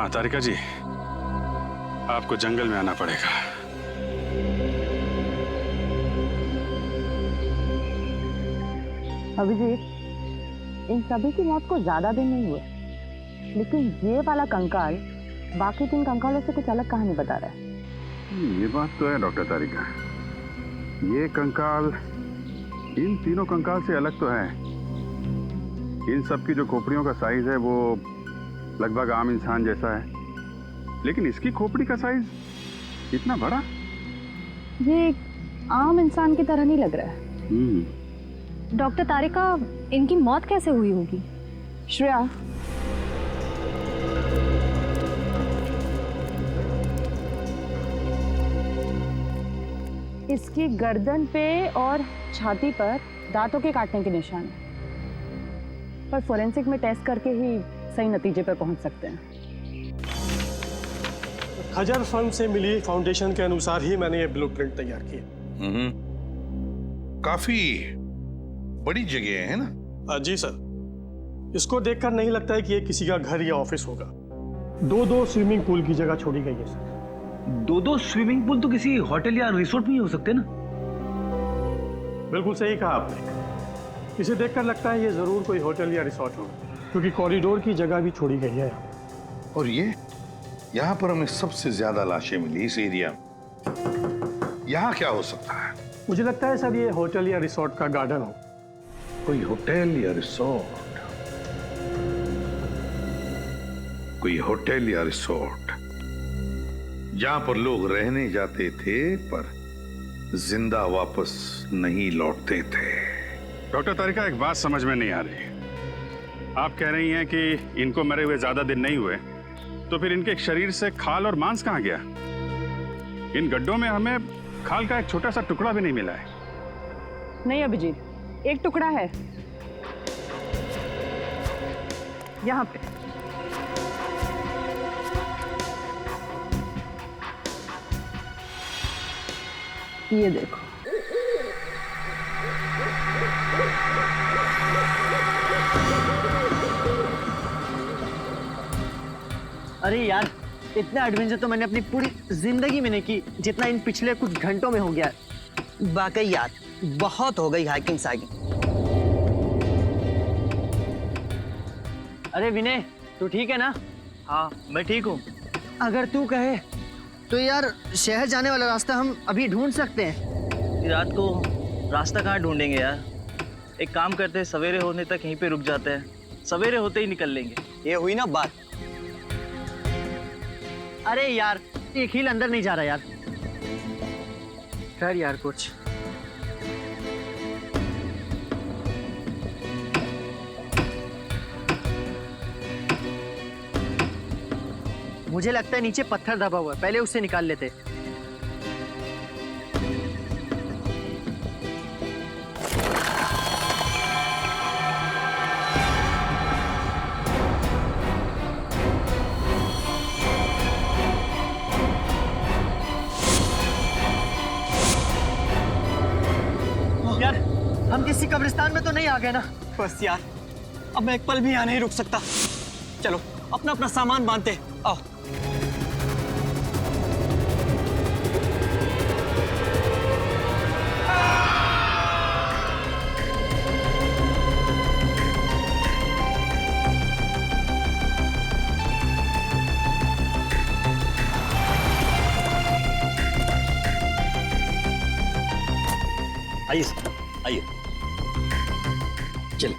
हाँ तारिका जी, आपको जंगल में आना पड़ेगा। अभिजीत, इन सभी की मौत को ज्यादा दिन नहीं हुए, लेकिन ये वाला कंकाल बाकी 3 कंकालों से कुछ अलग कहानी बता रहा है। ये बात तो है डॉक्टर तारिका, ये कंकाल इन तीनों कंकाल से अलग तो है। इन सब की जो खोपड़ियों का साइज है वो लगभग आम इंसान जैसा है, लेकिन इसकी खोपड़ी का साइज इतना बड़ा। ये एक आम इंसान की तरह नहीं लग रहा है। डॉक्टर तारिका, इनकी मौत कैसे हुई होगी? श्रेया, इसकी गर्दन पे और छाती पर दांतों के काटने के निशान हैं, पर फोरेंसिक में टेस्ट करके ही सही नतीजे पर पहुंच सकते हैं। खजर फर्म से मिली फाउंडेशन के अनुसार ही मैंने ये ब्लूप्रिंट तैयार किया। काफी बड़ी जगह है ना? जी सर, इसको देखकर नहीं लगता है कि ये किसी का घर या ऑफिस होगा। 2-2 स्विमिंग पूल की जगह छोड़ी गई है सर। 2-2 स्विमिंग पूल तो किसी होटल या रिसोर्ट में ही हो सकते ना? बिल्कुल सही कहा आपने। इसे देखकर लगता है ये जरूर कोई होटल या रिसोर्ट होगा, क्योंकि कॉरिडोर की जगह भी छोड़ी गई है। और ये यहाँ पर हमें सबसे ज्यादा लाशें मिली इस एरिया में। यहाँ क्या हो सकता है? मुझे लगता है सर ये होटल या रिसोर्ट का गार्डन हो। कोई होटल या रिसोर्ट, कोई होटल या रिसोर्ट जहां पर लोग रहने जाते थे पर जिंदा वापस नहीं लौटते थे। डॉक्टर तारिका, एक बात समझ में नहीं आ रही। आप कह रही हैं कि इनको मरे हुए ज्यादा दिन नहीं हुए, तो फिर इनके शरीर से खाल और मांस कहाँ गया? इन गड्ढों में हमें खाल का एक छोटा सा टुकड़ा भी नहीं मिला है। नहीं अभिजीत, एक टुकड़ा है यहाँ पे। ये देखो। अरे यार, इतना एडवेंचर तो मैंने अपनी पूरी जिंदगी में नहीं की जितना इन पिछले कुछ घंटों में हो गया। वाकई यार, बहुत हो गई हाइकिंग साइकिंग। अरे विनय, तू ठीक है ना? हाँ, मैं ठीक हूँ। अगर तू कहे तो यार शहर जाने वाला रास्ता हम अभी ढूंढ सकते हैं। रात को रास्ता कहाँ ढूंढेंगे यार? एक काम करते हैं, सवेरे होने तक यहीं पे रुक जाते हैं, सवेरे होते ही निकल लेंगे। ये हुई ना बात। अरे यार, एक हील अंदर नहीं जा रहा यार। खैर यार, कुछ मुझे लगता है नीचे पत्थर दबा हुआ है, पहले उससे निकाल लेते। यार, हम किसी कब्रिस्तान में तो नहीं आ गए ना? बस यार, अब मैं एक पल भी यहाँ नहीं रुक सकता। चलो अपना अपना सामान बांधते, आओ। आइए सर, आइए, चलिए।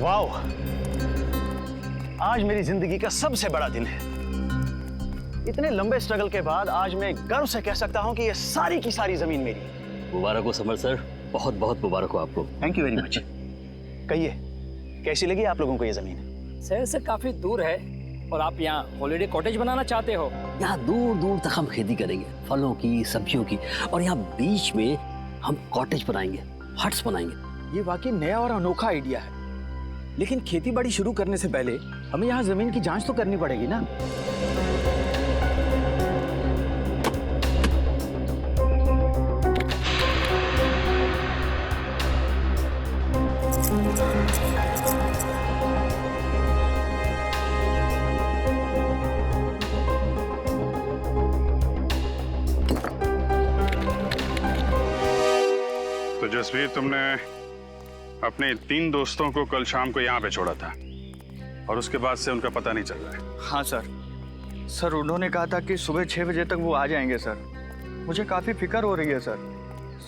वाओ, आज मेरी जिंदगी का सबसे बड़ा दिन है। इतने लंबे स्ट्रगल के बाद आज मैं गर्व से कह सकता हूं कि ये सारी की सारी जमीन मेरी है। मुबारक हो समर सर, बहुत बहुत मुबारक हो आपको। Thank you very much. कहिए, कैसी लगी आप लोगों को ये जमीन? शहर से काफी दूर है और आप यहाँ हॉलिडे कॉटेज बनाना चाहते हो? यहाँ दूर दूर तक हम खेती करेंगे, फलों की, सब्जियों की, और यहाँ बीच में हम कॉटेज बनाएंगे, हट्स बनाएंगे। ये वाकई नया और अनोखा आइडिया है, लेकिन खेती बाड़ी शुरू करने से पहले हमें यहाँ जमीन की जांच तो करनी पड़ेगी ना। तो जसवीर, तुमने अपने 3 दोस्तों को कल शाम को यहाँ पे छोड़ा था और उसके बाद से उनका पता नहीं चल रहा है। हाँ सर। सर उन्होंने कहा था कि सुबह 6 बजे तक वो आ जाएंगे सर। मुझे काफ़ी फिक्र हो रही है सर।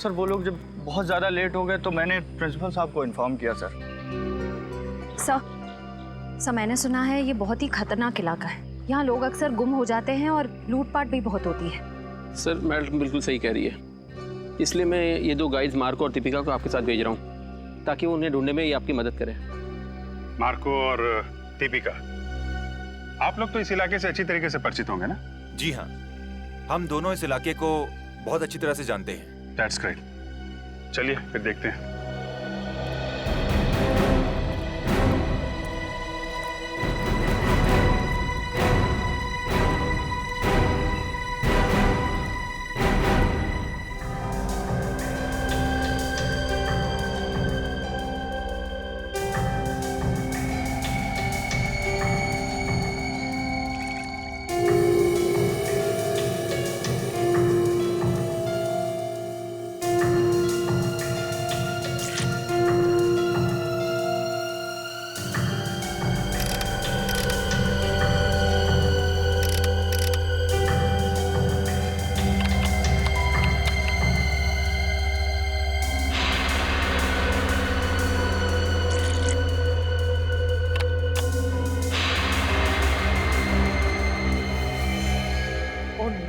सर वो लोग जब बहुत ज़्यादा लेट हो गए तो मैंने प्रिंसिपल साहब को इन्फॉर्म किया सर। सर मैंने सुना है ये बहुत ही खतरनाक इलाका है। यहाँ लोग अक्सर गुम हो जाते हैं और लूटपाट भी बहुत होती है। सर मैडम बिल्कुल सही कह रही है, इसलिए मैं ये 2 गाइड्स मार्को और दीपिका को आपके साथ भेज रहा हूँ ताकि वो उन्हें ढूंढने में ये आपकी मदद करें। मार्को और दीपिका, आप लोग तो इस इलाके से अच्छी तरीके से परिचित होंगे ना? जी हाँ, हम दोनों इस इलाके को बहुत अच्छी तरह से जानते हैं। That's great. चलिए फिर देखते हैं।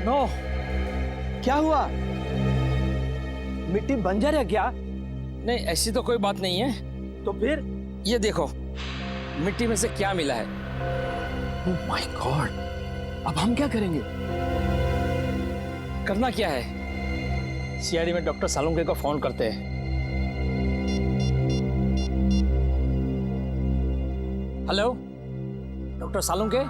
नो, क्या हुआ? मिट्टी बंजर है क्या? नहीं, ऐसी तो कोई बात नहीं है। तो फिर ये देखो, मिट्टी में से क्या मिला है। ओह माय गॉड, अब हम क्या करेंगे? करना क्या है, सीआईडी में डॉक्टर सालुंके को फोन करते हैं। Hello doctor Salunke?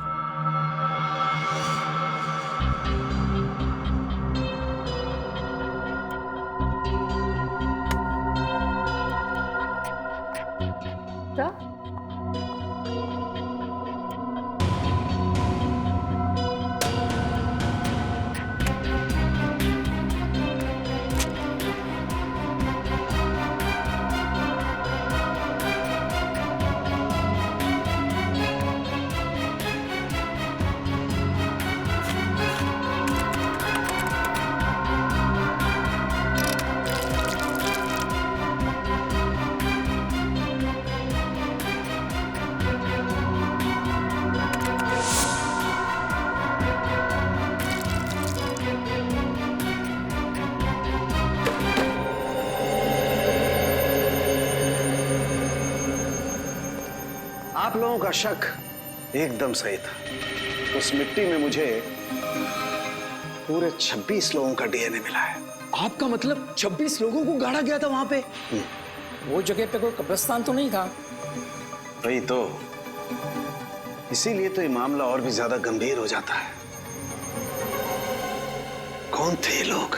आप लोगों का शक एकदम सही था। उस मिट्टी में मुझे पूरे 26 लोगों का डीएनए मिला है। आपका मतलब 26 लोगों को गाड़ा गया था वहां पे? वो जगह पे कोई कब्रिस्तान तो नहीं था? वही तो, इसीलिए तो ये मामला और भी ज्यादा गंभीर हो जाता है। कौन थे ये लोग?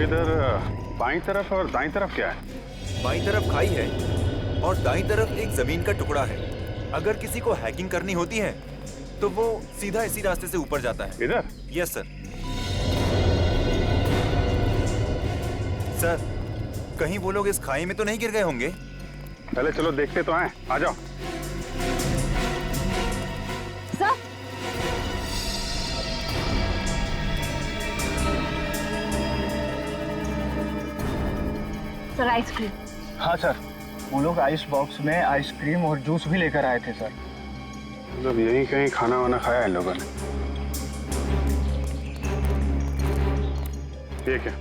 इधर बाईं तरफ और दाईं तरफ क्या है? बाईं तरफ खाई है और दाईं तरफ एक जमीन का टुकड़ा है। अगर किसी को हैकिंग करनी होती है तो वो सीधा इसी रास्ते से ऊपर जाता है। इधर? Yes sir. सर, कहीं वो लोग इस खाई में तो नहीं गिर गए होंगे? पहले चलो देखते तो हैं, आ जाओ। Sir ice cream. हाँ सर, वो लोग आइस बॉक्स में आइसक्रीम और जूस भी लेकर आए थे सर। मतलब यहीं कहीं खाना वाना खाया इन लोगों ने। ठीक है,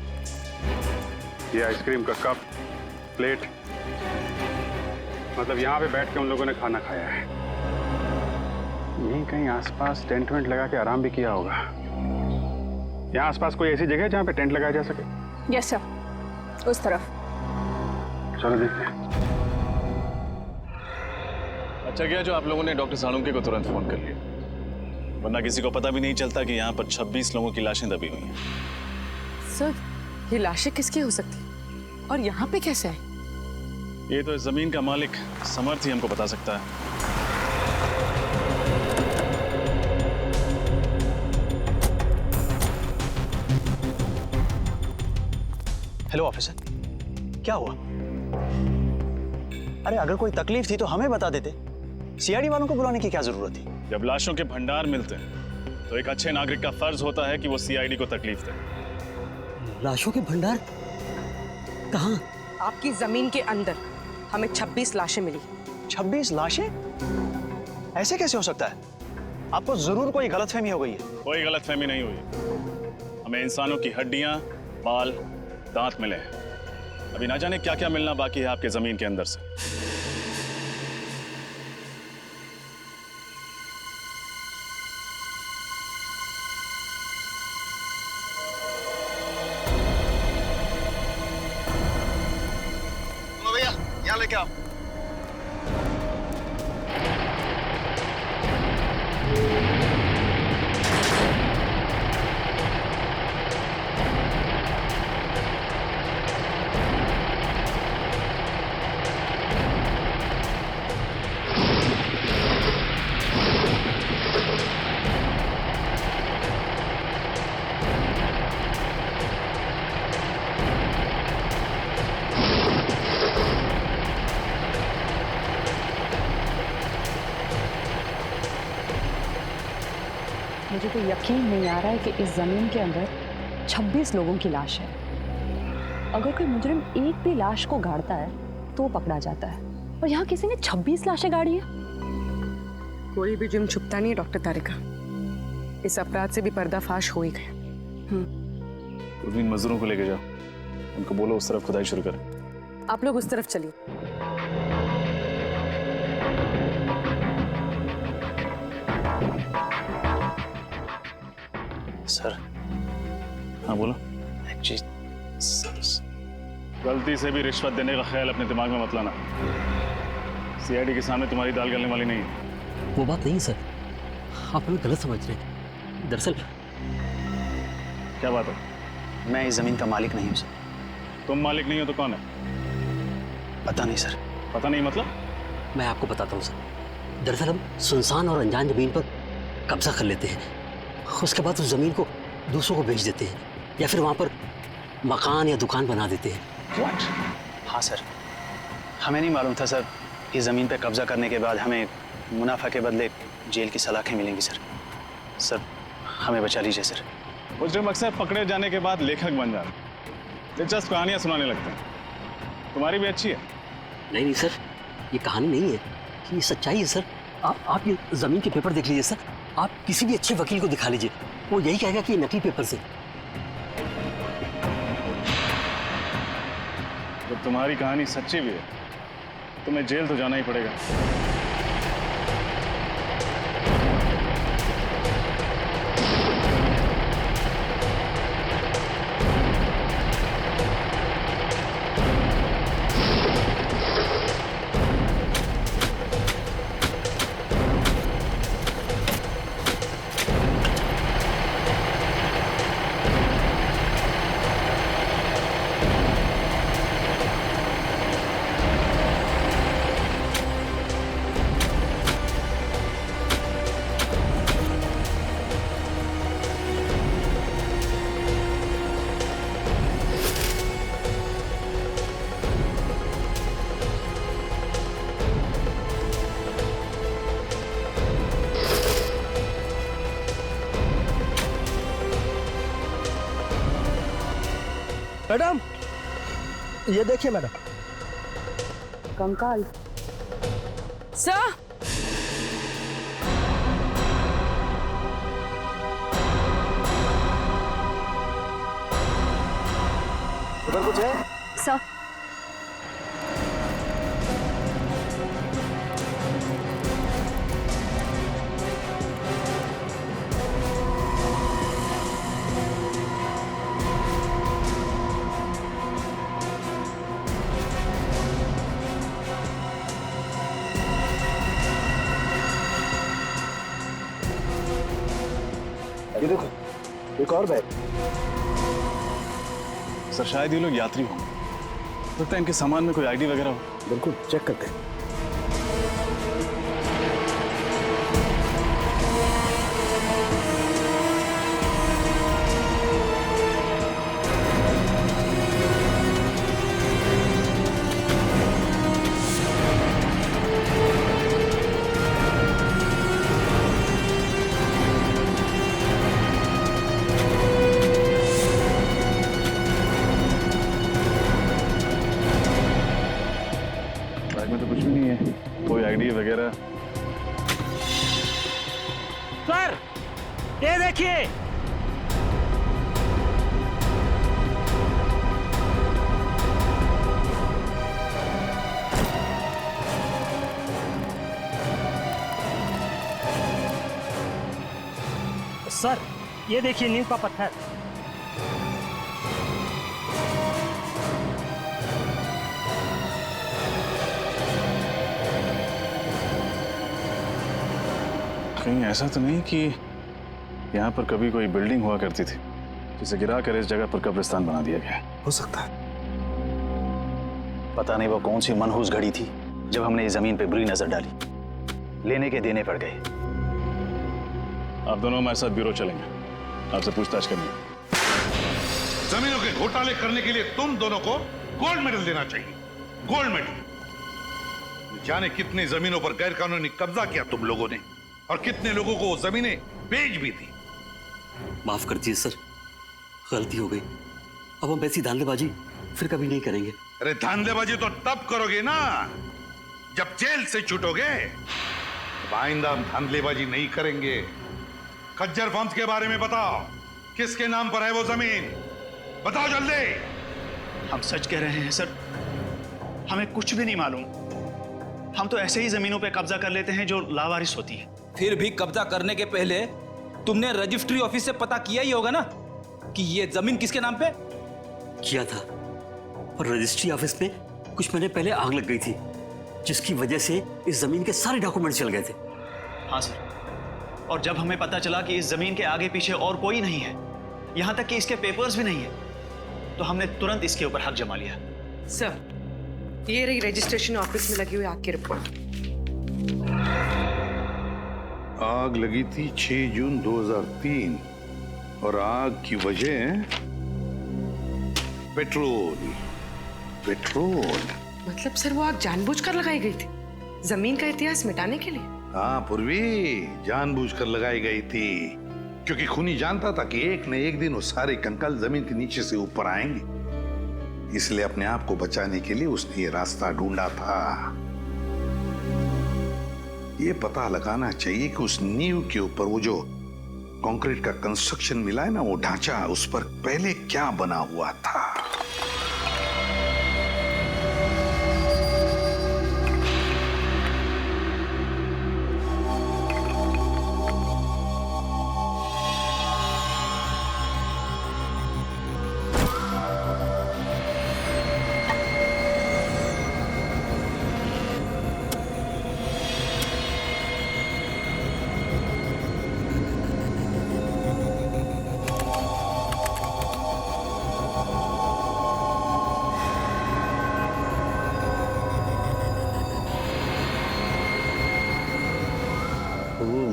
ये आइसक्रीम का कप, प्लेट, मतलब यहाँ पे बैठ के उन लोगों ने खाना खाया है। यहीं कहीं आसपास टेंट वेंट लगा के आराम भी किया होगा। यहाँ आसपास कोई ऐसी जगह है जहाँ पे टेंट लगाया जा सके? यस सर, उस तरफ। चलो देखते हैं। अच्छा किया जो आप लोगों ने डॉक्टर सालुंके को तुरंत फोन कर लिया, वरना किसी को पता भी नहीं चलता कि यहाँ पर 26 लोगों की लाशें दबी हुई हैं। सर, ये लाशें किसकी हो सकती और यहाँ पे कैसे है? ये तो इस जमीन का मालिक समर्थ ही हमको बता सकता है। हेलो ऑफिसर, क्या हुआ? अरे अगर कोई तकलीफ थी तो हमें बता देते। सीआईडी वालों को बुलाने की क्या जरूरत थी? जब लाशों के भंडार मिलते हैं तो एक अच्छे नागरिक का फर्ज होता है कि वो सीआईडी को तकलीफ दे। लाशों के भंडार कहाँ? आपकी जमीन के अंदर हमें 26 लाशें मिली। 26 लाशें? ऐसे कैसे हो सकता है? आपको जरूर कोई गलतफहमी हो गई है। कोई गलतफहमी नहीं हुई। हमें इंसानों की हड्डियां, बाल, दांत मिले हैं। अभी ना जाने क्या क्या मिलना बाकी है आपके जमीन के अंदर से। भैया यहाँ लेके आओ। मुझे तो यकीन नहीं आ रहा है कि इस जमीन के अंदर 26 लोगों की लाश है। अगर कोई मुजरिम एक भी लाश को गाड़ता है तो पकड़ा जाता है, और यहाँ किसी ने 26 लाशें गाड़ी है। कोई भी जुर्म छुपता नहीं है डॉक्टर तारिका। इस अपराध से भी पर्दाफाश हो ही गया। उन मजदूरों को लेके जाओ, उनको बोलो उस तरफ खुदाई शुरू करें। आप लोग उस तरफ चलिए। सर। हाँ बोलो। गलती से भी रिश्वत देने का ख्याल अपने दिमाग में मत लाना। सीआईडी के सामने तुम्हारी दाल गलने वाली नहीं है। वो बात नहीं सर, आप हमें गलत समझ रहे हैं। दरअसल क्या बात है? मैं इस जमीन का मालिक नहीं हूँ सर। तुम मालिक नहीं हो तो कौन है? पता नहीं सर। पता नहीं मतलब? मैं आपको बताता हूँ सर। दरअसल हम सुनसान और अनजान जमीन पर कब्जा कर लेते हैं, उसके बाद उस जमीन को दूसरों को बेच देते हैं, या फिर वहाँ पर मकान या दुकान बना देते हैं। What? हाँ सर, हमें नहीं मालूम था सर इस ज़मीन पे कब्जा करने के बाद हमें मुनाफा के बदले जेल की सलाखें मिलेंगी सर। सर हमें बचा लीजिए सर। मुजरिम अक्सर पकड़े जाने के बाद लेखक बन जाते हैं, दिलचस्प कहानियाँ सुनाने लगते हैं। तुम्हारी भी अच्छी है। नहीं सर, ये कहानी नहीं है, ये सच्चाई है सर। आप ये ज़मीन के पेपर देख लीजिए सर। आप किसी भी अच्छे वकील को दिखा लीजिए, वो यही कहेगा कि ये नकली पेपर से। जब तुम्हारी कहानी सच्ची भी है, तुम्हें जेल तो जाना ही पड़ेगा। मैडम, ये देखिए मैडम। कंकाल। सर, उधर कुछ है? सर, ये देखो, एक और बैग। सर शायद ये लोग यात्री होंगे। लगता है इनके सामान में कोई आईडी वगैरह हो। बिल्कुल, चेक करते हैं। बैग में तो कुछ भी नहीं है, कोई आईडी वगैरह। सर, ये देखिए। सर, ये देखिए नीम का पत्थर। कहीं ऐसा तो नहीं कि यहाँ पर कभी कोई बिल्डिंग हुआ करती थी जिसे गिरा कर इस जगह पर कब्रिस्तान बना दिया गया? हो सकता है। पता नहीं वो कौन सी मनहूस घड़ी थी जब हमने इस जमीन पे बुरी नजर डाली। लेने के देने पड़ गए। आप दोनों हमारे साथ ब्यूरो चलेंगे, आपसे पूछताछ करनी। जमीनों के घोटाले करने के लिए तुम दोनों को गोल्ड मेडल देना चाहिए। Gold medal. जाने कितनी जमीनों पर गैर कानूनी कब्जा किया तुम लोगों ने, और कितने लोगों को जमीनें बेच भी दी। माफ कर दीजिए सर, गलती हो गई। अब हम ऐसी धांधलेबाजी फिर कभी नहीं करेंगे। अरे धांधलेबाजी तो तब करोगे ना जब जेल से छूटोगे। अब आइंदा हम धांधलेबाजी नहीं करेंगे। खज्जर फर्म्स के बारे में बताओ, किसके नाम पर है वो जमीन? बताओ जल्दी। हम सच कह रहे हैं सर, हमें कुछ भी नहीं मालूम। हम तो ऐसे ही जमीनों पे कब्जा कर लेते हैं जो लावारिस होती है। फिर भी कब्जा करने के पहले तुमने रजिस्ट्री ऑफिस से पता किया ही होगा ना कि ये जमीन किसके नाम पे? किया था, और रजिस्ट्री ऑफिस में कुछ महीने पहले आग लग गई थी, जिसकी वजह से इस जमीन के सारे डॉक्यूमेंट चल गए थे। हाँ सर, और जब हमें पता चला कि इस जमीन के आगे पीछे और कोई नहीं है, यहाँ तक कि इसके पेपर्स भी नहीं है, तो हमने तुरंत इसके ऊपर हक जमा लिया। सर, ये रही रजिस्ट्रेशन ऑफिस में लगी हुई आग की रिपोर्ट। आग लगी थी 6 जून 2003 और आग की वजह पेट्रोल। मतलब सर वो आग जानबूझकर लगाई गई थी जमीन का इतिहास मिटाने के लिए? हाँ पूर्वी, जानबूझकर लगाई गई थी, क्योंकि खूनी जानता था कि एक न एक दिन वो सारे कंकाल जमीन के नीचे से ऊपर आएंगे। इसलिए अपने आप को बचाने के लिए उसने ये रास्ता ढूंढा था। ये पता लगाना चाहिए कि उस नींव के ऊपर वो जो कंक्रीट का कंस्ट्रक्शन मिला है ना, वो ढांचा, उस पर पहले क्या बना हुआ था।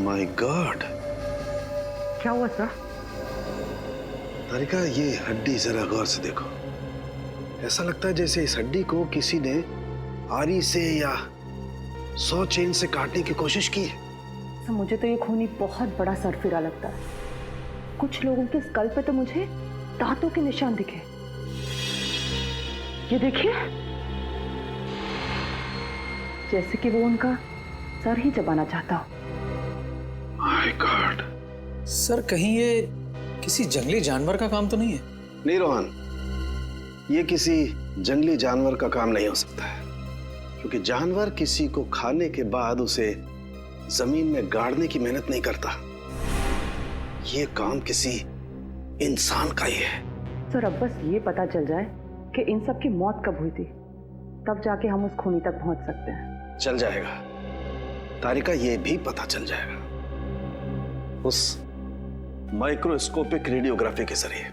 माय गॉड, क्या हुआ सर? तारिका, ये हड्डी जरा गौर से देखो। ऐसा लगता है जैसे इस हड्डी को किसी ने आरी से या 100 चेन से काटने की कोशिश की है। सर, मुझे तो ये खूनी बहुत बड़ा सरफिरा लगता है। कुछ लोगों के स्कल पे तो मुझे दांतों के निशान दिखे। ये देखिए, जैसे कि वो उनका सर ही चबाना चाहता हो। My God. सर, कहीं ये किसी जंगली जानवर का काम तो नहीं है? नहीं रोहन, ये किसी जंगली जानवर का काम नहीं हो सकता है, क्योंकि जानवर किसी को खाने के बाद उसे जमीन में गाड़ने की मेहनत नहीं करता। ये काम किसी इंसान का ही है। सर, अब बस ये पता चल जाए कि इन सब की मौत कब हुई थी, तब जाके हम उस खूनी तक पहुंच सकते हैं। चल जाएगा तारिका, ये भी पता चल जाएगा उस माइक्रोस्कोपिक रेडियोग्राफी के जरिए।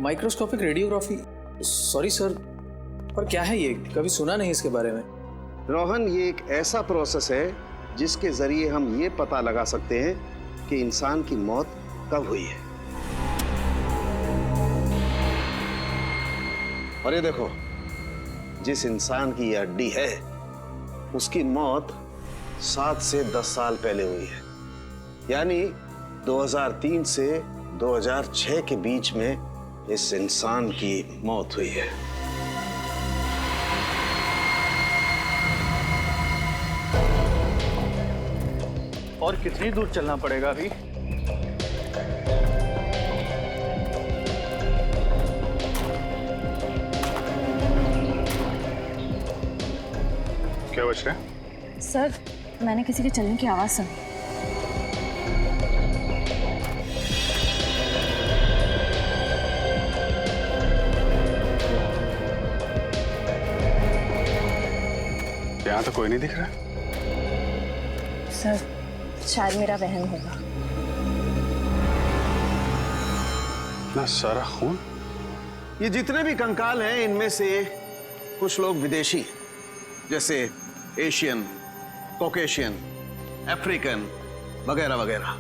Microscopic radiography? सॉरी सर, पर क्या है ये, कभी सुना नहीं इसके बारे में। रोहन, ये एक ऐसा प्रोसेस है जिसके जरिए हम ये पता लगा सकते हैं कि इंसान की मौत कब हुई है। और ये देखो, जिस इंसान की ये हड्डी है उसकी मौत 7 से 10 साल पहले हुई है, यानी 2003 से 2006 के बीच में इस इंसान की मौत हुई है। और कितनी दूर चलना पड़ेगा अभी? क्या बच रहा है? सर, मैंने किसी के चलने की आवाज़ सुनी। यहाँ तो कोई नहीं दिख रहा। सर, शायद मेरा वहम होगा। इतना सारा खून। ये जितने भी कंकाल हैं इनमें से कुछ लोग विदेशी, जैसे एशियन, कॉकेशियन, अफ्रीकन वगैरह वगैरह।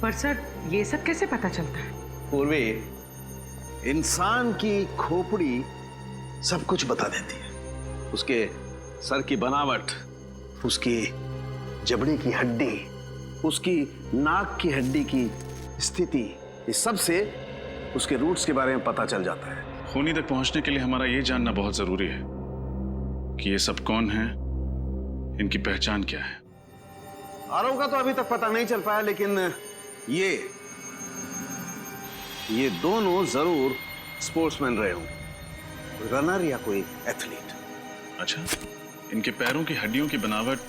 पर सर, ये सब कैसे पता चलता है? पूर्वी, इंसान की खोपड़ी सब कुछ बता देती है। उसके सर की बनावट, उसकी जबड़े की हड्डी, उसकी नाक की हड्डी की स्थिति, इस सब से उसके रूट्स के बारे में पता चल जाता है। खूनी तक पहुंचने के लिए हमारा ये जानना बहुत जरूरी है कि ये सब कौन है, इनकी पहचान क्या है। आरव का तो अभी तक पता नहीं चल पाया, लेकिन ये दोनों जरूर स्पोर्ट्समैन रहे होंगे, रनर या कोई एथलीट। अच्छा, इनके पैरों की हड्डियों की बनावट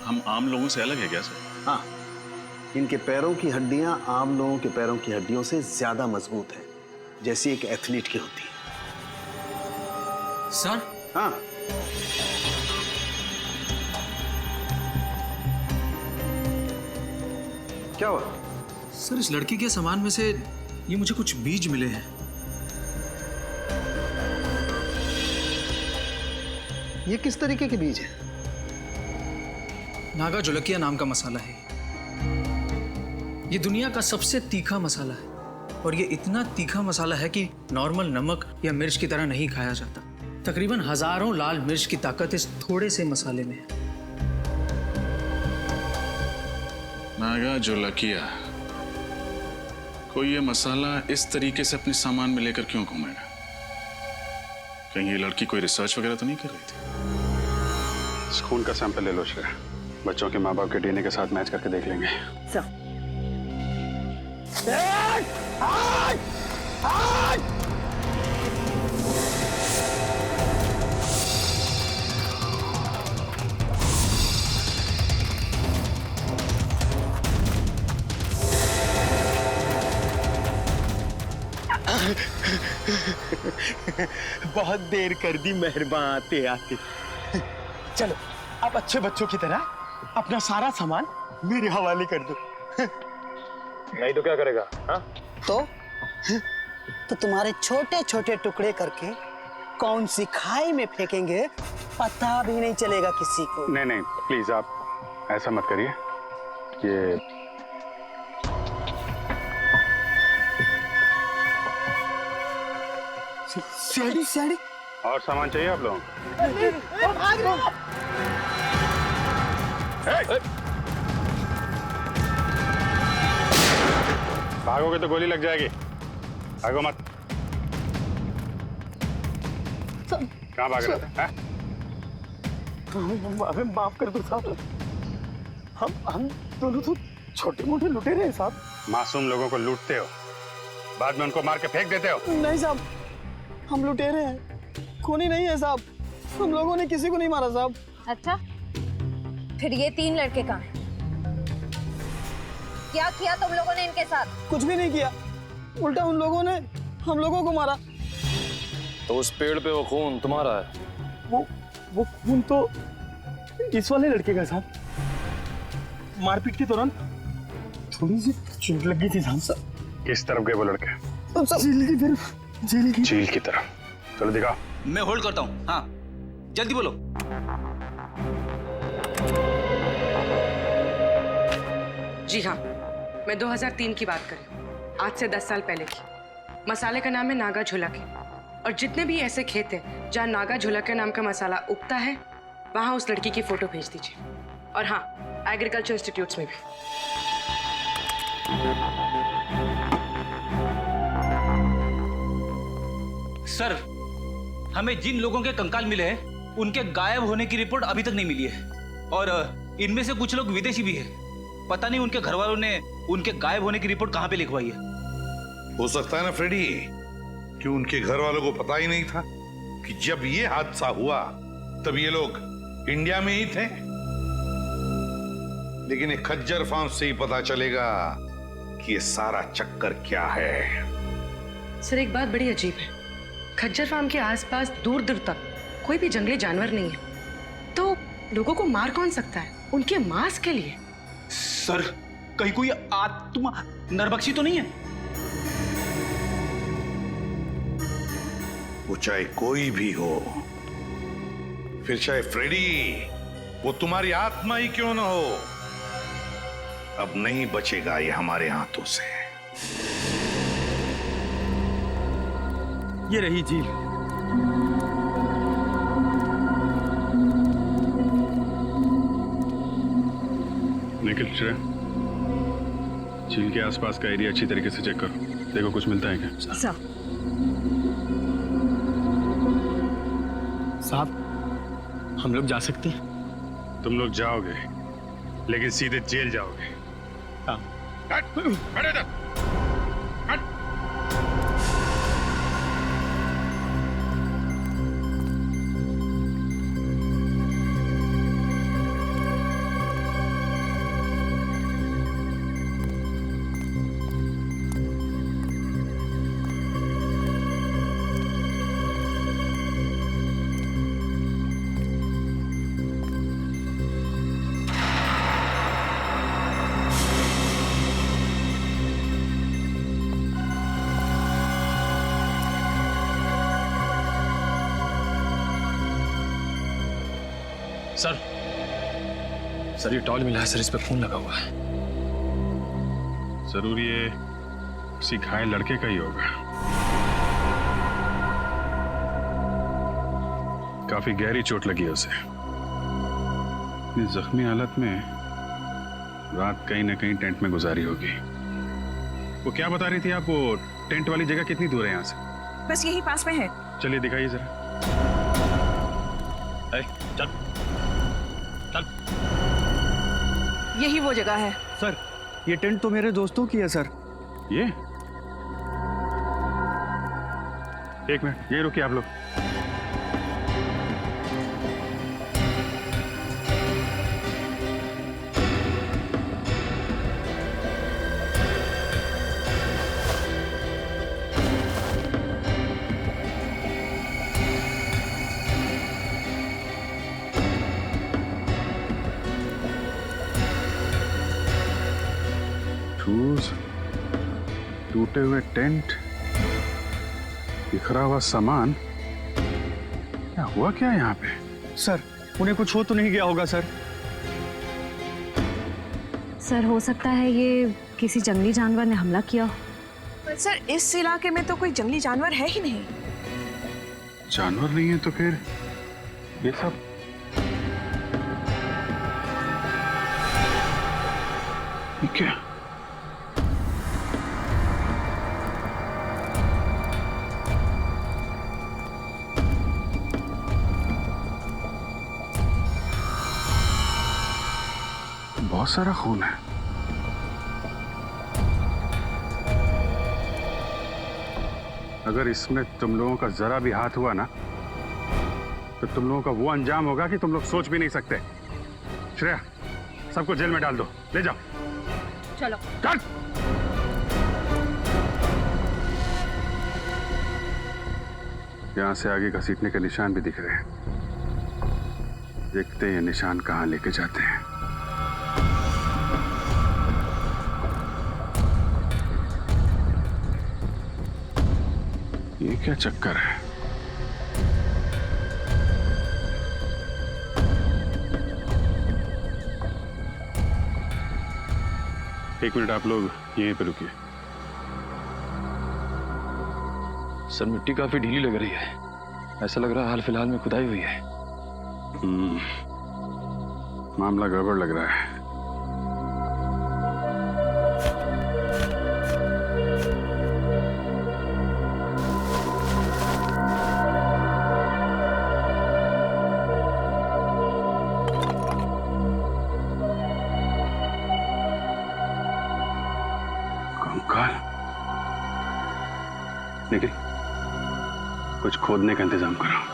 हम आम लोगों से अलग है क्या सर? हाँ, इनके पैरों की हड्डियां आम लोगों के पैरों की हड्डियों से ज्यादा मजबूत है, जैसी एक एथलीट की होती है। सर? हाँ। क्या हुआ? सर, इस लड़की के सामान में से ये मुझे कुछ बीज मिले हैं। ये किस तरीके के बीज है? नागा जोलकिया नाम का मसाला है। ये दुनिया का सबसे तीखा मसाला है, और ये इतना तीखा मसाला है कि नॉर्मल नमक या मिर्च की तरह नहीं खाया जाता। तकरीबन हजारों लाल मिर्च की ताकत इस थोड़े से मसाले में है। नागा जोलकिया, कोई ये मसाला इस तरीके से अपने सामान में लेकर क्यों घूमेगा? कहीं ये लड़की कोई रिसर्च वगैरह तो नहीं कर रही थी? इस खून का सैंपल ले लो श्रेया, बच्चों के माँ बाप के डीएनए के साथ मैच करके देख लेंगे। बहुत देर कर दी मेहरबान आते आते। चलो, आप अच्छे बच्चों की तरह अपना सारा सामान मेरे हवाले कर दो। नहीं तो क्या करेगा? हाँ? तो तुम्हारे छोटे छोटे टुकड़े करके कौन सी खाई में फेंकेंगे पता भी नहीं चलेगा किसी को। नहीं नहीं, प्लीज आप ऐसा मत करिए। ये सीढ़ी सीढ़ी और सामान चाहिए आप लोगों को? भागोगे तो गोली लग जाएगी, भागो मत। कहाँ भाग रहे थे? हमें माफ कर दो साहब, हम दोनों तो छोटे मोटे लुटेरे हैं साहब। मासूम लोगों को लूटते हो, बाद में उनको मार के फेंक देते हो। नहीं साहब, हम लुटेरे हैं, खूनी नहीं है साहब। हम लोगों ने किसी को नहीं मारा साहब। अच्छा, फिर ये 3 लड़के कहाँ हैं? क्या किया तुम लोगों ने इनके साथ? कुछ भी नहीं किया, उल्टा उन लोगों ने हम लोगों को मारा। तो उस पेड़ पे वो खून तुम्हारा है? वो खून तो इस वाले लड़के का साहब। मारपीट के दौरान थोड़ी सी चोट लगी थी साहब। किस तरफ गए वो लड़के? जेल की तरफ। जेल की तरफ? चलो दिखाओ। मैं होल्ड करता हूँ। हाँ जल्दी बोलो। जी हाँ, मैं 2003 की बात कर रही हूँ, आज से 10 साल पहले की। मसाले का नाम है नागा झुलके, और जितने भी ऐसे खेत हैं जहाँ नागा झुलके नाम का मसाला उगता है, वहाँ उस लड़की की फोटो भेज दीजिए। और हाँ, एग्रीकल्चर इंस्टीट्यूट्स में भी। सर, हमें जिन लोगों के कंकाल मिले हैं उनके गायब होने की रिपोर्ट अभी तक नहीं मिली है, और इनमें से कुछ लोग विदेशी भी हैं। पता नहीं उनके घर वालों ने उनके गायब होने की रिपोर्ट कहां पे लिखवाई है। हो सकता है ना फ्रेडी कि उनके घर वालों को पता ही नहीं था कि जब ये हादसा हुआ तब ये लोग इंडिया में ही थे। लेकिन एक खज्जर फार्म से ही पता चलेगा कि ये सारा चक्कर क्या है। सर, एक बात बड़ी अजीब है, खज्जर फार्म के आसपास दूर दूर तक कोई भी जंगली जानवर नहीं है, तो लोगों को मार कौन सकता है उनके मांस के लिए? सर, कहीं कोई आत्मा नरबक्षी तो नहीं है? वो चाहे कोई भी हो, फिर चाहे फ्रेडी, वो तुम्हारी आत्मा ही क्यों ना हो, अब नहीं बचेगा ये हमारे हाथों से। ये रही झील। निखिल, श्रेया, झील के आसपास का एरिया अच्छी तरीके से चेक करो, देखो कुछ मिलता है क्या। साहब, हम लोग जा सकते हैं? तुम लोग जाओगे, लेकिन सीधे जेल जाओगे। हाँ। सर, ये टॉल मिला है सर, इस पे खून लगा हुआ है। जरूर ये किसी घायल लड़के का ही होगा। काफी गहरी चोट लगी है उसे। इस जख्मी हालत में रात कहीं ना कहीं टेंट में गुजारी होगी। वो क्या बता रही थी आप, वो टेंट वाली जगह कितनी दूर है यहाँ से? बस यही पास में है। चलिए दिखाइए जरा। चल चल। यही वो जगह है। सर, ये टेंट तो मेरे दोस्तों की है सर। ये? एक मिनट, ये रुकिए आप लोग। टूटे हुए टेंट, बिखरा हुआ सामान, क्या हुआ क्या यहाँ पे? सर, उन्हें कुछ हो तो नहीं गया होगा सर? सर, हो सकता है ये किसी जंगली जानवर ने हमला किया। पर सर, इस इलाके में तो कोई जंगली जानवर है ही नहीं। जानवर नहीं है तो फिर ये सब? ये क्या? बहुत सारा खून है। अगर इसमें तुम लोगों का जरा भी हाथ हुआ ना, तो तुम लोगों का वो अंजाम होगा कि तुम लोग सोच भी नहीं सकते। श्रेया, सबको जेल में डाल दो, ले जाओ। चलो चल। यहां से आगे घसीटने के निशान भी दिख रहे हैं। देखते हैं ये निशान कहां लेके जाते हैं। ये क्या चक्कर है? एक मिनट आप लोग यहीं पे रुकिए। सर मिट्टी काफी ढीली लग रही है, ऐसा लग रहा है हाल फिलहाल में खुदाई हुई है। मामला गड़बड़ लग रहा है। कंकाल निखिल, कुछ खोदने का इंतजाम करो।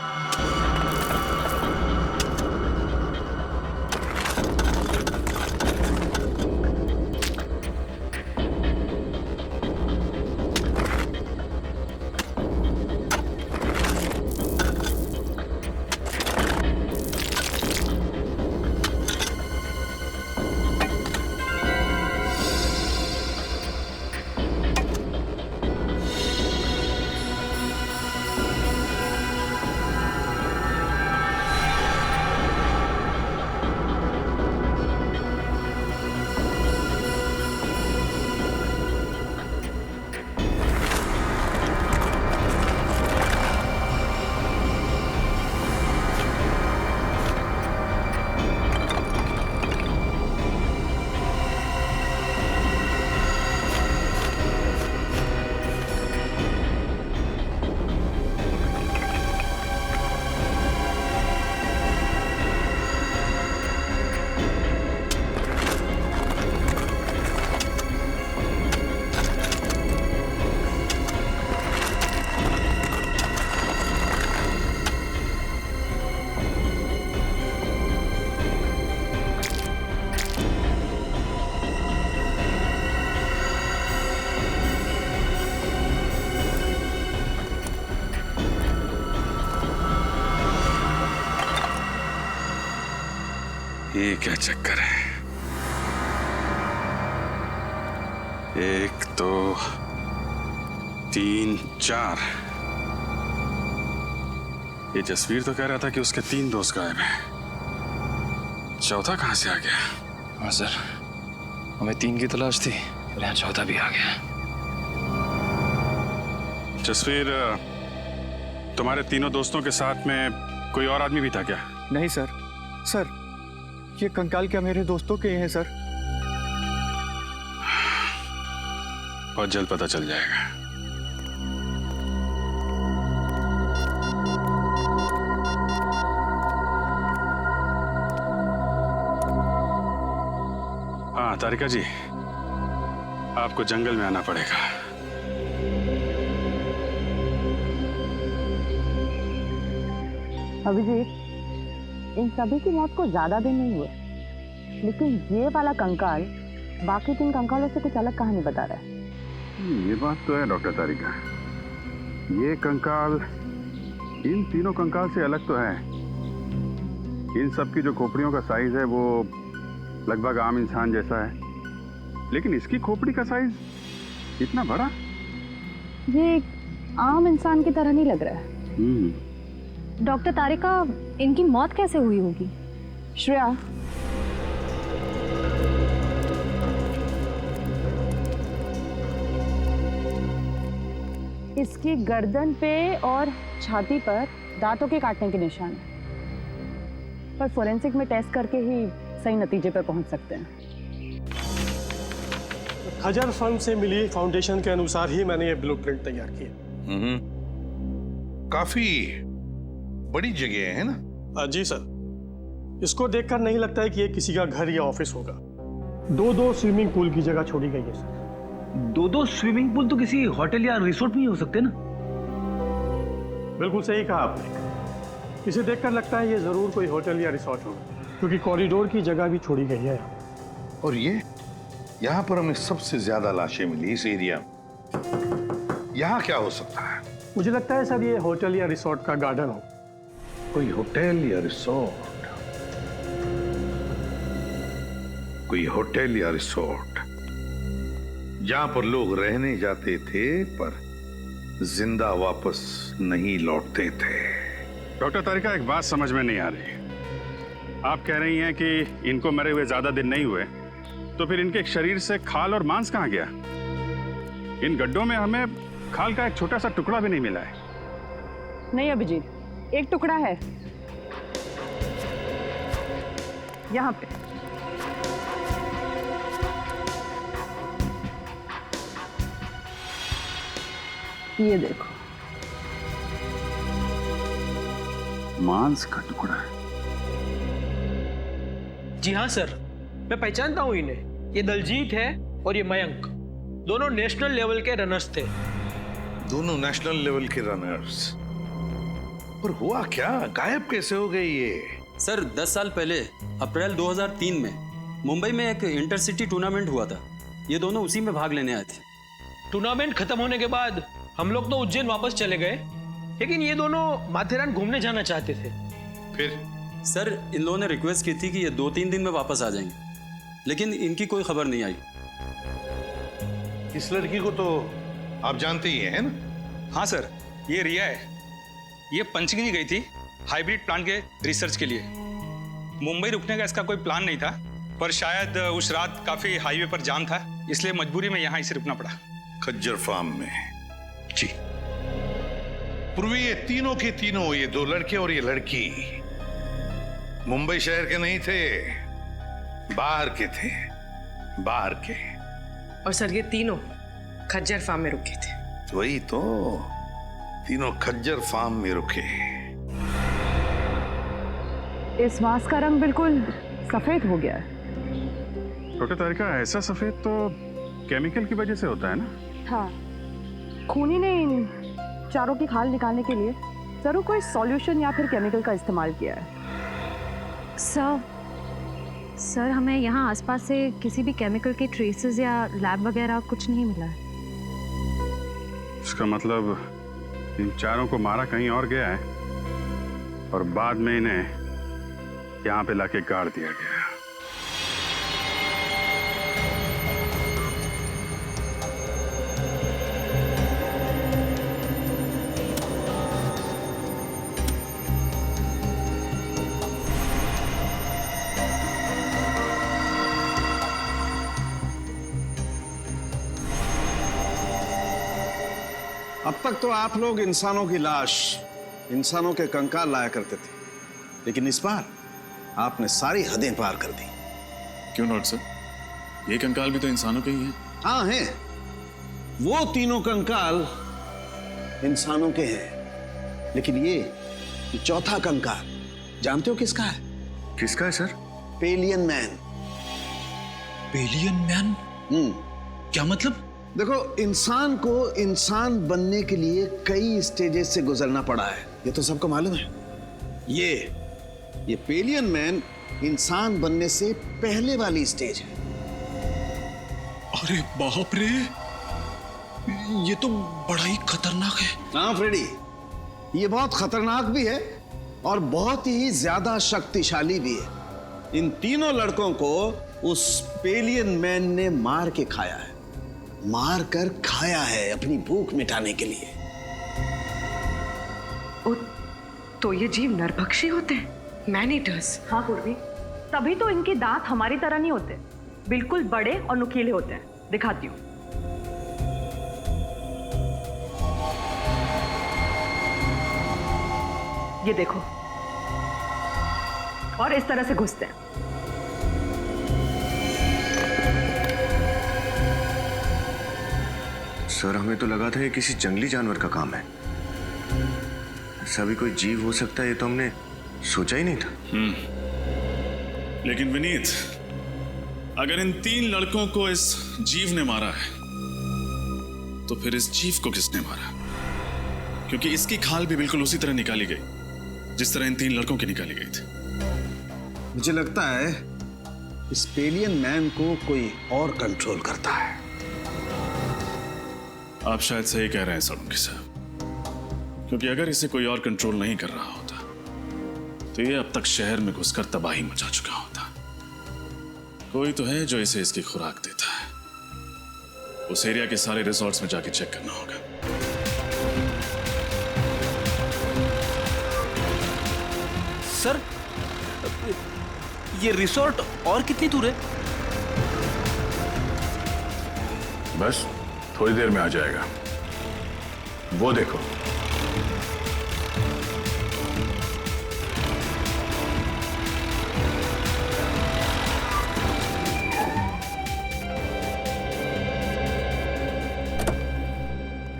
ये क्या चक्कर है? 1 2 3 4। ये जसवीर तो कह रहा था कि उसके 3 दोस्त गायब हैं। चौथा कहां से आ गया? हाँ सर, हमें 3 की तलाश थी और यहाँ चौथा भी आ गया। जसवीर, तुम्हारे तीनों दोस्तों के साथ में कोई और आदमी भी था क्या? नहीं सर। सर, ये कंकाल क्या मेरे दोस्तों के हैं सर? बहुत जल्द पता चल जाएगा। हाँ तारिका जी, आपको जंगल में आना पड़ेगा। अभिजीत, इन सभी की मौत को ज्यादा दिन नहीं हुए, लेकिन ये वाला कंकाल बाकी 3 कंकालों से कुछ अलग कहानी बता रहा है। ये बात तो है डॉक्टर तारिका, ये कंकाल इन तीनों कंकाल से अलग तो है। इन सब की जो खोपड़ियों का साइज है वो लगभग आम इंसान जैसा है, लेकिन इसकी खोपड़ी का साइज इतना बड़ा। ये एक आम इंसान की तरह नहीं लग रहा है। डॉक्टर तारिका, इनकी मौत कैसे हुई होगी? श्रेया, इसकी गर्दन पे और छाती पर दांतों के काटने के निशान हैं, पर फोरेंसिक में टेस्ट करके ही सही नतीजे पर पहुंच सकते हैं। खजर फर्म से मिली फाउंडेशन के अनुसार ही मैंने ये ब्लूप्रिंट तैयार किया। काफी बड़ी जगह है ना? जी सर, इसको देखकर नहीं लगता है कि ये किसी का घर या ऑफिस होगा। 2-2 स्विमिंग पूल की जगह छोड़ी गई है सर। 2-2 स्विमिंग पूल तो किसी होटल या रिसोर्ट में ही हो सकते ना? बिल्कुल सही कहा आपने। इसे देखकर लगता है ये जरूर कोई होटल या रिसोर्ट होगा, क्योंकि कॉरिडोर की जगह भी छोड़ी गई है यहाँ। और ये यहाँ पर हमें सबसे ज्यादा लाशें मिली इस एरिया में। यहाँ क्या हो सकता है? मुझे लगता है सर ये होटल या रिसोर्ट का गार्डन हो। कोई होटल या रिसोर्ट, कोई होटल या रिसोर्ट जहां पर लोग रहने जाते थे पर जिंदा वापस नहीं लौटते थे। डॉक्टर तारिका, एक बात समझ में नहीं आ रही। आप कह रही हैं कि इनको मरे हुए ज्यादा दिन नहीं हुए, तो फिर इनके शरीर से खाल और मांस कहाँ गया? इन गड्ढों में हमें खाल का एक छोटा सा टुकड़ा भी नहीं मिला है। नहीं अभिजीत, एक टुकड़ा है यहाँ पे। ये देखो, मांस का टुकड़ा है। जी हाँ सर, मैं पहचानता हूँ इन्हें। ये दलजीत है और ये मयंक, दोनों नेशनल लेवल के रनर्स थे। दोनों नेशनल लेवल के रनर्स? पर हुआ क्या, गायब कैसे हो गए ये? सर 10 साल पहले अप्रैल 2003 में मुंबई में एक इंटरसिटी टूर्नामेंट हुआ था। ये दोनों उसी में भाग लेने आए थे। टूर्नामेंट खत्म होने के बाद हम लोग तो उज्जैन वापस चले गए, लेकिन ये दोनों माथेरान घूमने जाना चाहते थे। फिर सर इन लोगों ने रिक्वेस्ट की थी कि ये 2-3 दिन में वापस आ जाएंगे, लेकिन इनकी कोई खबर नहीं आई। इस लड़की को तो आप जानते ही हैं ना? हाँ सर, ये रिया है। ये पंचगिनी गई थी हाइब्रिड प्लांट के रिसर्च के लिए। मुंबई रुकने का इसका कोई प्लान नहीं था, पर शायद उस रात काफी हाईवे पर जाम था, इसलिए मजबूरी में यहाँ इसे रुकना पड़ा। खज्जर फार्म में? जी। पूर्वी ये तीनों के तीनों, ये दो लड़के और ये लड़की मुंबई शहर के नहीं थे, बाहर के थे, बाहर के। और सर ये तीनों खज्जर फार्म में रुके थे। वही तो, तीनों खज्जर फार्म में रुके। इस मांस का रंग बिल्कुल सफेद हो गया है। डॉक्टर तारिका, ऐसा सफेद तो केमिकल की वजह से होता है ना? हाँ, खूनी ने इन चारों की खाल निकालने के लिए जरूर कोई सॉल्यूशन या फिर केमिकल का इस्तेमाल किया है। सर हमें यहाँ आसपास से किसी भी केमिकल के ट्रेसेस या लैब वगैरह कुछ नहीं मिला है। इसका मतलब इन चारों को मारा कहीं और गया है और बाद में इन्हें यहाँ पे लाके गाड़ दिया गया। अब तक तो आप लोग इंसानों की लाश, इंसानों के कंकाल लाया करते थे, लेकिन इस बार आपने सारी हदें पार कर दी। क्यों डॉक्टर साहब, ये कंकाल भी तो इंसानों के ही हैं। हाँ हैं, वो तीनों कंकाल इंसानों के हैं, लेकिन ये चौथा कंकाल जानते हो किसका है? किसका है sir? Pavilion man. Pavilion man? क्या मतलब? देखो, इंसान को इंसान बनने के लिए कई स्टेजेस से गुजरना पड़ा है, ये तो सबको मालूम है। ये पेलियन मैन इंसान बनने से पहले वाली स्टेज है। अरे बाप रे, ये तो बड़ा ही खतरनाक है। हाँ फ्रेडी, ये बहुत खतरनाक भी है और बहुत ही ज्यादा शक्तिशाली भी है। इन तीनों लड़कों को उस पेलियन मैन ने मार के खाया है, मार कर खाया है अपनी भूख मिटाने के लिए। तो ये जीव नरभक्षी होते हैं, मैन ईटर्स। हाँ पूर्वी, तभी तो इनके दांत हमारी तरह नहीं होते, बिल्कुल बड़े और नुकीले होते हैं। दिखाती हूँ। ये देखो, और इस तरह से घुसते हैं। सर, हमें तो लगा था ये किसी जंगली जानवर का काम है। ऐसा भी कोई जीव हो सकता है, ये तो हमने सोचा ही नहीं था। लेकिन विनीत, अगर इन 3 लड़कों को इस जीव ने मारा है, तो फिर इस जीव को किसने मारा? क्योंकि इसकी खाल भी बिल्कुल उसी तरह निकाली गई जिस तरह इन 3 लड़कों की निकाली गई थी। मुझे लगता है इस पेलियन मैन को कोई और कंट्रोल करता है। आप शायद सही कह रहे हैं सोलंकी साहब, क्योंकि अगर इसे कोई और कंट्रोल नहीं कर रहा होता तो ये अब तक शहर में घुसकर तबाही मचा चुका होता। कोई तो है जो इसे इसकी खुराक देता है। उस एरिया के सारे रिसोर्ट्स में जाके चेक करना होगा। सर, ये रिसोर्ट और कितनी दूर है? बस थोड़ी देर में आ जाएगा, वो देखो।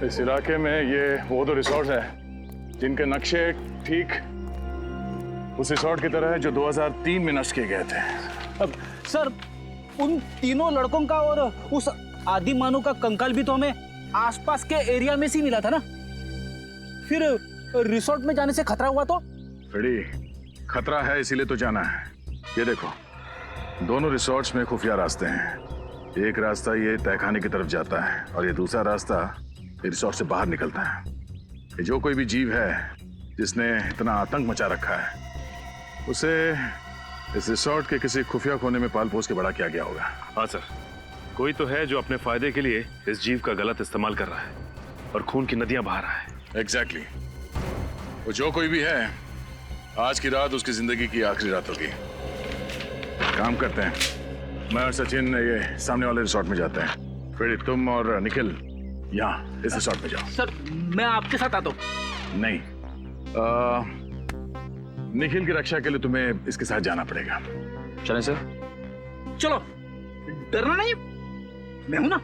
इस इलाके में ये वो दो रिसोर्ट हैं जिनके नक्शे ठीक उस रिसोर्ट की तरह है जो 2003 में नष्ट किए गए थे। अब सर, उन तीनों लड़कों का और उस आदि मानव का कंकाल भी तो हमें आसपास के एरिया में से मिला था ना। फिर रिसोर्ट में जाने से खतरा हुआ तो? फ्रेडी, खतरा है इसीलिए तो जाना है। ये देखो, दोनों रिसोर्ट्स में खुफिया रास्ते हैं। एक रास्ता ये तहखाने की तरफ जाता है और ये दूसरा रास्ता रिसोर्ट से बाहर निकलता है। जो कोई भी जीव है जिसने इतना आतंक मचा रखा है, उसे इस रिसोर्ट के किसी खुफिया कोने में पाल पोस के बड़ा किया गया होगा। हाँ सर, कोई तो है जो अपने फायदे के लिए इस जीव का गलत इस्तेमाल कर रहा है और खून की नदियां बहा रहा है। एग्जैक्टली। वो जो कोई भी है, आज की रात उसकी जिंदगी की आखिरी रात होगी। काम करते हैं, मैं और सचिन ये सामने वाले रिसोर्ट में जाते हैं। फिर तुम और निखिल यहाँ इस रिसोर्ट में जाओ। सर, मैं आपके साथ आता हूँ। नहीं, निखिल की रक्षा के लिए तुम्हें इसके साथ जाना पड़ेगा। चलें सर? चलो, डरना नहीं, मैं हूं ना।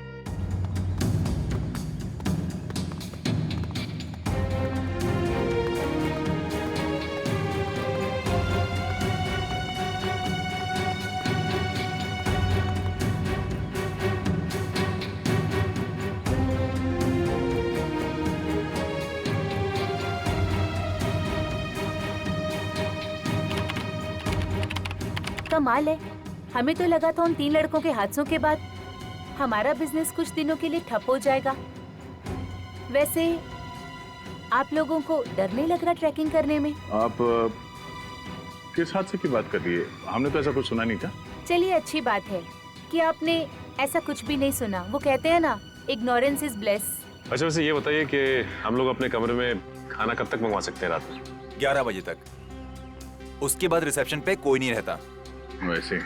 कमाल है, हमें तो लगा था उन 3 लड़कों के हादसों के बाद हमारा बिजनेस कुछ दिनों के लिए ठप हो जाएगा। वैसे आप लोगों को डर नहीं लग रहा ट्रैकिंग करने में? आप किस हादसे की बात कर रही है? हमने तो ऐसा कुछ सुना नहीं था। चलिए, अच्छी बात है कि आपने ऐसा कुछ भी नहीं सुना। वो कहते हैं ना, इग्नोरेंस इज ब्लेस। अच्छा, वैसे ये बताइए कि हम लोग अपने कमरे में खाना कब तक मंगवा सकते हैं? रात में 11 बजे तक। उसके बाद रिसेप्शन पे कोई नहीं रहता। वैसे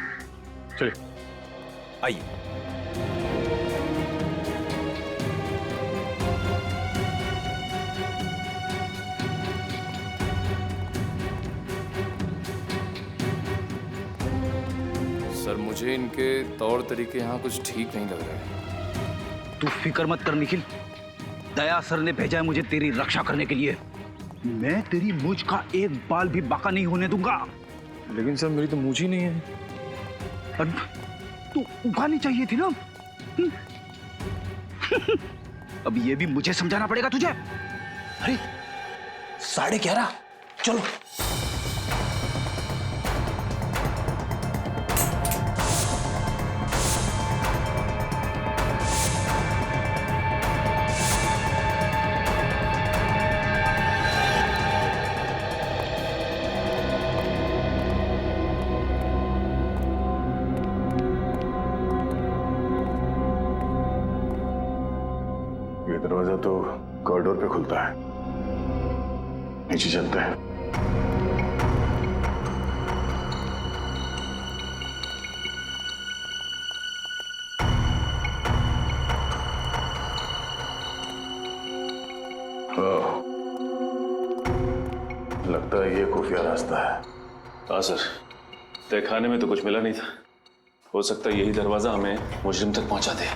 चलिए, आइए। सर, मुझे इनके तौर तरीके यहाँ कुछ ठीक नहीं लग रहे हैं। तू फिक्र मत कर निखिल, दया सर ने भेजा है मुझे तेरी रक्षा करने के लिए। मैं तेरी मूंछ का एक बाल भी बाका नहीं होने दूंगा। लेकिन सर, मेरी तो मूंछ ही नहीं है। तू उगानी चाहिए थी ना। अब ये भी मुझे समझाना पड़ेगा तुझे। अरे 11:30, चलो। दरवाजा तो कॉरिडोर पे खुलता है, नीचे चलते हैं। लगता है ये खुफिया रास्ता है। हाँ सर, तहखाने में तो कुछ मिला नहीं था। हो सकता है यही दरवाजा हमें मुजरिम तक पहुंचा दे।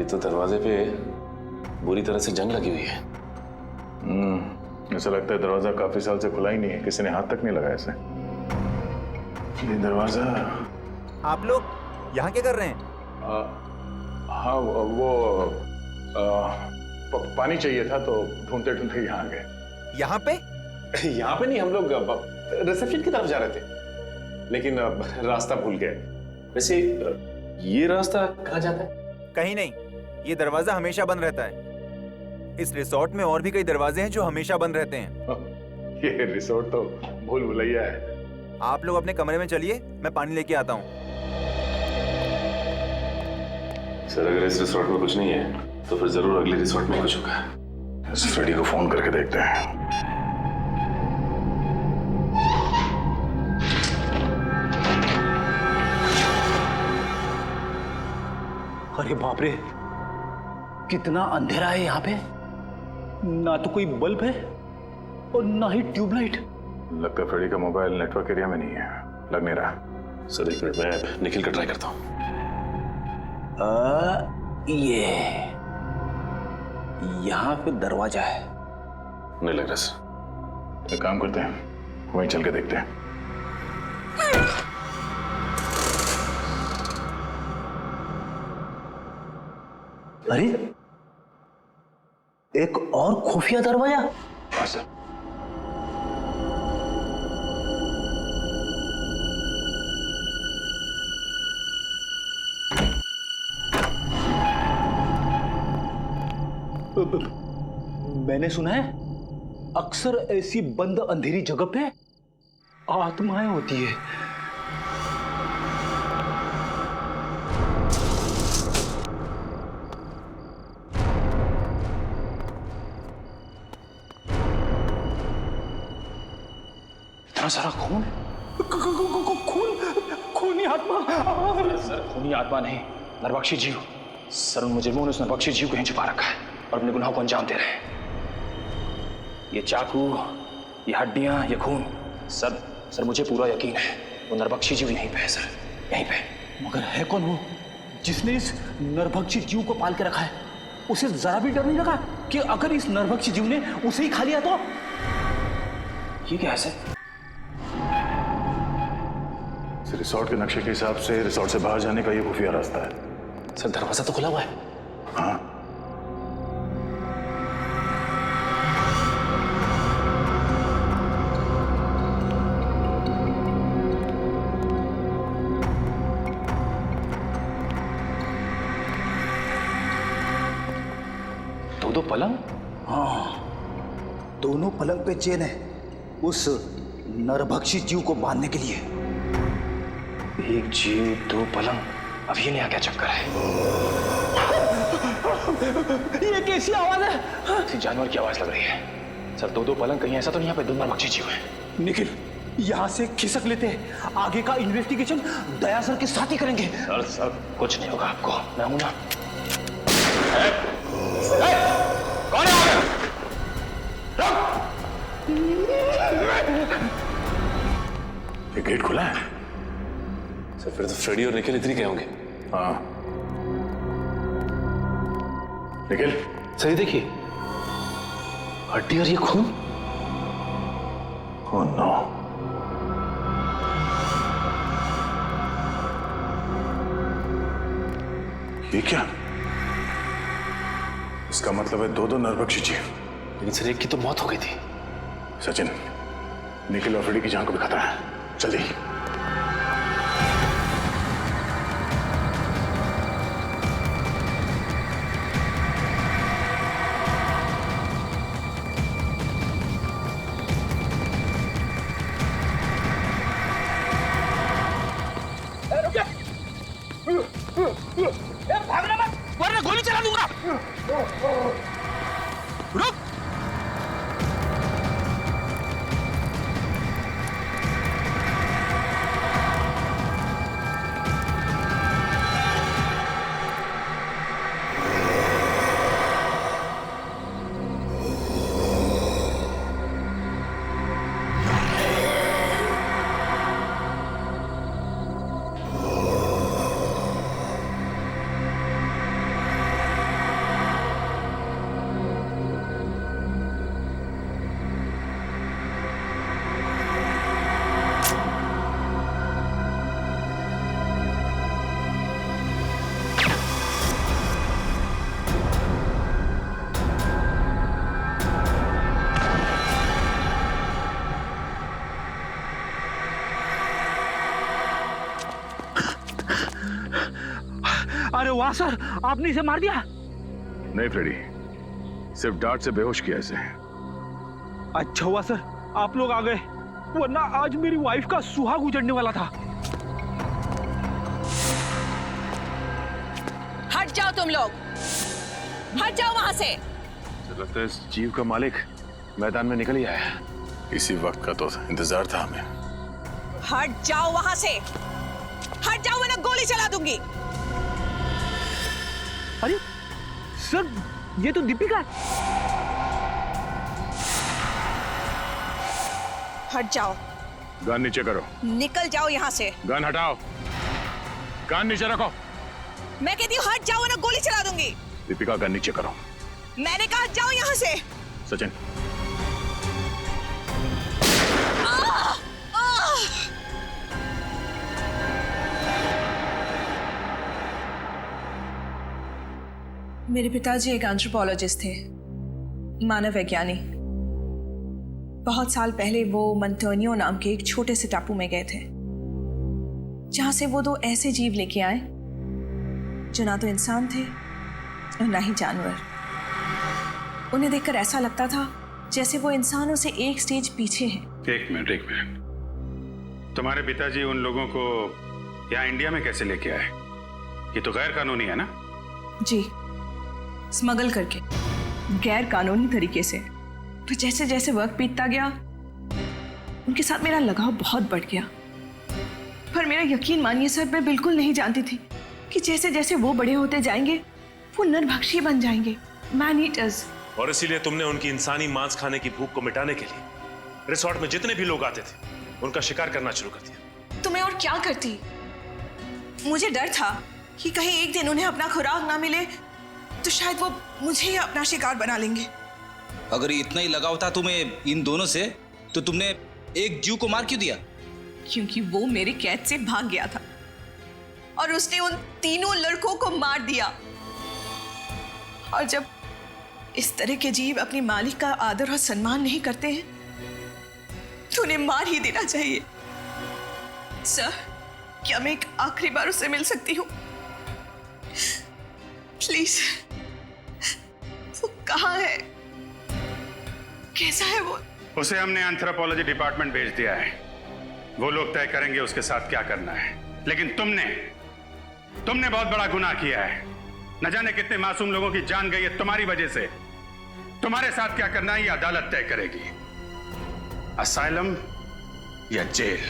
तो दरवाजे पे बुरी तरह से जंग लगी हुई है। ऐसा लगता है दरवाजा काफी साल से खुला ही नहीं है, किसी ने हाथ तक नहीं लगाया इसे। ये दरवाजा। आप लोग यहाँ क्या कर रहे हैं? हाँ, वो पानी चाहिए था तो ढूंढते ढूंढते यहाँ आ गए। यहाँ पे? यहाँ पे नहीं, हम लोग रिसेप्शन की तरफ जा रहे थे, लेकिन रास्ता भूल गए। वैसे ये रास्ता कहाँ जाता है? कहीं नहीं, ये दरवाजा हमेशा बंद रहता है। इस रिसोर्ट में और भी कई दरवाजे हैं जो हमेशा बंद रहते हैं। ये रिसोर्ट तो भूल भुलैया है। आप लोग अपने कमरे में चलिए, मैं पानी लेके आता हूँ। सर, अगर इस रिसोर्ट में कुछ नहीं है तो फिर जरूर अगले रिसोर्ट में कुछ होगा। फ्रेडी को फोन करके देखते हैं। अरे बाप रे, कितना अंधेरा है यहाँ पे। ना तो कोई बल्ब है और ना ही ट्यूबलाइट। लगता है फ्रेडी का मोबाइल नेटवर्क एरिया में नहीं है, लग नहीं रहा। सर एक मिनट, मैं निखिल का ट्राई करता हूँ। ये यहाँ पे दरवाजा है। नहीं लग रहा सर। एक काम करते हैं, वहीं चल के देखते हैं। अरे एक और खुफिया दरवाजा। हाँ सर। मैंने सुना है अक्सर ऐसी बंद अंधेरी जगह पे आत्माएं होती है। इतना सारा खून, खूनी आत्मा। सर खूनी आत्मा नहीं, नरबख्शी जीव। सर उन मुजरिमों ने उस नरबख्शी जीव को यहीं छुपा रखा है और अपने गुनाहों को अंजाम दे रहे हैं। ये चाकू, ये हड्डियां, ये खून, सर मुझे पूरा यकीन है वो नरबख्शी जीव यहीं पे है सर, यहीं पे। मगर है कौन वो जिसने इस नरभक्षी जीव को पाल के रखा है? उसे जरा भी डर नहीं लगा कि अगर इस नरभक्षी जीव ने उसे ही खा लिया तो? ये क्या है सर? इस रिसोर्ट के नक्शे के हिसाब से रिसोर्ट से बाहर जाने का ये खुफिया रास्ता है। सर दरवाजा तो खुला हुआ है। हाँ, दो पलंग? हाँ, दोनों पलंग पे चेन है उस नरभक्षी जीव को बांधने के लिए। एक जीव दो पलंग, अब ये नया क्या चक्कर है? ये कैसी आवाज है? किसी जानवर की आवाज लग रही है। सर दो पलंग, कहीं ऐसा तो नहीं यहाँ पे दो नरभक्षी जीव है? निखिल, यहाँ से खिसक लेते हैं, आगे का इन्वेस्टिगेशन दया सर के साथ ही करेंगे। सर कुछ नहीं होगा आपको, मैं हूं ना। कौन है? ये गेट खुला है। सर फिर तो फ्रेडी और निखिल इधर ही गए होंगे। हाँ, निखिल सही देखिए, हड्डी और ये खून। ओह नो, ये क्या? इसका मतलब है दो नरभक्षी जीव। लेकिन सर एक की तो मौत हो गई थी। सचिन, निखिल और फ्रेडी की जान को भी खतरा है, जल्दी। भागना मत, वरना गोली चला दूंगा। रुक। अरे वाह सर, आपने इसे मार दिया? नहीं फ्रेडी, सिर्फ डांट से बेहोश किया इसे। अच्छा हुआ सर आप लोग आ गए, वरना आज मेरी वाइफ का सुहाग उजड़ने वाला था। हट जाओ तुम लोग, हट जाओ वहां से। लगता है इस जीव का मालिक मैदान में निकल ही आया। इसी वक्त का तो इंतजार था हमें। हट जाओ वहां से, हट जाओ वरना गोली चला दूंगी। अरे सर, ये तो दीपिका है। हट जाओ। गन नीचे करो। निकल जाओ यहाँ से। गन हटाओ। गन नीचे रखो। मैं कहती हूँ हट जाओ ना गोली चला दूंगी। दीपिका गन नीचे करो। मैंने कहा हट जाओ यहाँ से। सचिन। मेरे पिताजी एक एंथ्रोपोलॉजिस्ट थे, मानव वैज्ञानी। बहुत साल पहले वो मंटोनियो नाम के एक छोटे से टापू में गए थे, जहां से वो दो ऐसे जीव लेके आए जो ना तो इंसान थे और ना ही जानवर। उन्हें देखकर ऐसा लगता था जैसे वो इंसानों से एक स्टेज पीछे हैं। एक मिनट। तुम्हारे पिताजी उन लोगों को यहाँ इंडिया में कैसे लेके आए? ये तो गैर कानूनी है ना? जी, स्मगल करके, गैर कानूनी तरीके से। तो जैसे जैसे वक्त बीतता गया, उनके साथ मेरा लगाव बहुत बढ़ गया। पर मेरा यकीन मानिए सर, मैं बिल्कुल नहीं जानती थी कि जैसे जैसे वो बड़े होते जाएंगे, वो नरभक्षी बन जाएंगे, मैन ईटर्स। और इसीलिए तुमने उनकी इंसानी मांस खाने की भूख को मिटाने के लिए रिसोर्ट में जितने भी लोग आते थे, उनका शिकार करना शुरू कर दिया। तो मैं और क्या करती? मुझे डर था कि कहीं एक दिन उन्हें अपना खुराक ना मिले तो शायद वो मुझे ही अपना शिकार बना लेंगे। अगर इतना ही लगाव था तुम्हें इन दोनों से, तो तुमने एक जीव को मार क्यों दिया? क्योंकि वो मेरे कैद से भाग गया था और उसने उन तीनों लड़कों को मार दिया। और जब इस तरह के जीव अपने मालिक का आदर और सम्मान नहीं करते हैं, तो उन्हें मार ही देना चाहिए। सर, क्या मैं एक आखिरी बार उससे मिल सकती हूँ? प्लीज। वो कहाँ है? कैसा है वो? उसे हमने एंथ्रोपोलॉजी डिपार्टमेंट भेज दिया है। वो लोग तय करेंगे उसके साथ क्या करना है। लेकिन तुमने बहुत बड़ा गुनाह किया है। न जाने कितने मासूम लोगों की जान गई है तुम्हारी वजह से। तुम्हारे साथ क्या करना है ये अदालत तय करेगी, असाइलम या जेल।